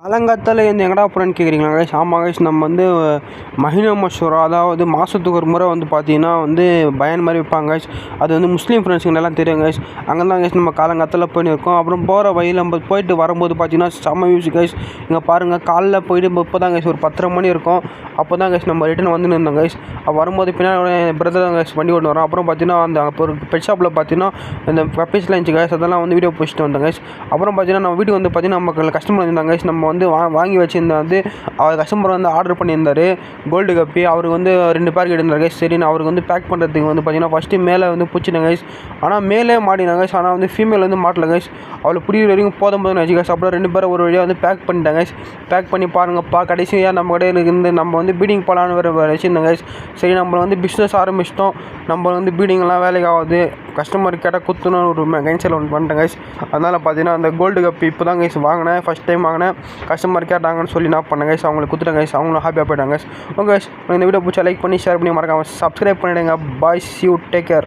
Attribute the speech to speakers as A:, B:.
A: காலங்காத்தால எழுந்து எங்கடா போறேன்னு கேட்குறீங்களா கைஸ்? ஆமாம் கைஸ், நம்ம வந்து மஹினா மஷூரா, அதாவது மாதத்துக்கு ஒரு முறை வந்து பார்த்தீங்கன்னா வந்து பயான் மாதிரி வைப்பாங்க கைஸ். அது வந்து முஸ்லீம் ஃப்ரெண்ட்ஸுக்கு நல்லா தெரியும் கைஸ். அங்கே தான் கைஸ் நம்ம காலங்காத்தால போயின்னு இருக்கோம். அப்புறம் போகிற வழியில் நம்ம போயிட்டு வரும்போது பார்த்தீங்கன்னா செம்ம மியூசிக் கைஸ். இங்கே பாருங்கள், காலைல போயிட்டு இப்போ தான் கைஸ் ஒரு 10:30 மணி இருக்கும். அப்போ தான் கைஸ் நம்ம ரிட்டன் வந்து இருந்தோம் கைஸ். வரும்போது பின்னாடி பிரதர் தான் கைஸ் வண்டி ஓட்டு வரோம். அப்புறம் பார்த்தீங்கன்னா அந்த ஒரு பெட் ஷாப்பில் பார்த்தீங்கன்னா இந்த பப்பீஸ்லாம் இருந்துச்சு கைஸ். அதெல்லாம் வந்து வீடியோ பிடிச்சிட்டு வந்தோம் கைஸ். அப்புறம் பார்த்தீங்கன்னா நம்ம வீட்டுக்கு வந்து பார்த்தீங்கன்னா நம்ம கஸ்டமர் இருந்தாங்க கைஸ். நம்ம வந்து வாங்கி வச்சுருந்த வந்து அவர் கஸ்டமர் வந்து ஆர்டர் பண்ணியிருந்தார் கோல்டு கப்பி. அவருக்கு வந்து 2 பேர் இருந்தார் கைஸ். சரி, நான் அவருக்கு வந்து பேக் பண்ணுறதுக்கு வந்து பார்த்தீங்கன்னா ஃபஸ்ட்டு மேலே வந்து பிடிச்சிட்டேன் கைஸ். ஆனால் மேலே மாட்டினாங்க கைஸ். ஆனால் வந்து ஃபீமேல் வந்து மாட்டல கைஸ். அவளை பிடிக்கிற வரைக்கும் போதும் வச்சு கைஸ். அப்புறம் 2 பேரை ஒரு வழியாக வந்து பேக் பண்ணிட்டாங்க கைஸ். பேக் பண்ணி பாருங்கப்பா, கடைசியாக நம்ம கடையில் இருந்து நம்ம வந்து பீடிங் போகலான்னு வச்சுருந்தோம் கைஸ். சரி, நம்ம வந்து பிஸ்னஸ் ஆரம்பிச்சிட்டோம். நம்ம வந்து பீடிங்லாம் வேலைக்கு ஆகுது, கஸ்டமர் கேட்டால் குத்துன்னு ஒரு கைன்சல் ஒன்று பண்ணிட்டேன் கைஸ். அதனால் பார்த்தீங்கன்னா அந்த கோல்டு கப் இப்போ தான் கைஸ் வாங்கினேன், ஃபஸ்ட் டைம் வாங்கினேன். கஸ்டமர் கேட்டாங்கன்னு சொல்லி நான் பண்ணேன் கைஸ். அவங்களுக்கு குத்துட்டேன் கைஸ். அவங்களும் ஹாப்பியாக போயிட்டாங்க கைஸ். ஓகே கைஸ், இந்த வீடியோ பிடிச்சா லைக் பண்ணி ஷேர் பண்ணி மறக்காமல் சப்ஸ்கிரைப் பண்ணிவிடுங்க. பாய், சி யூ, டேக் கேர்.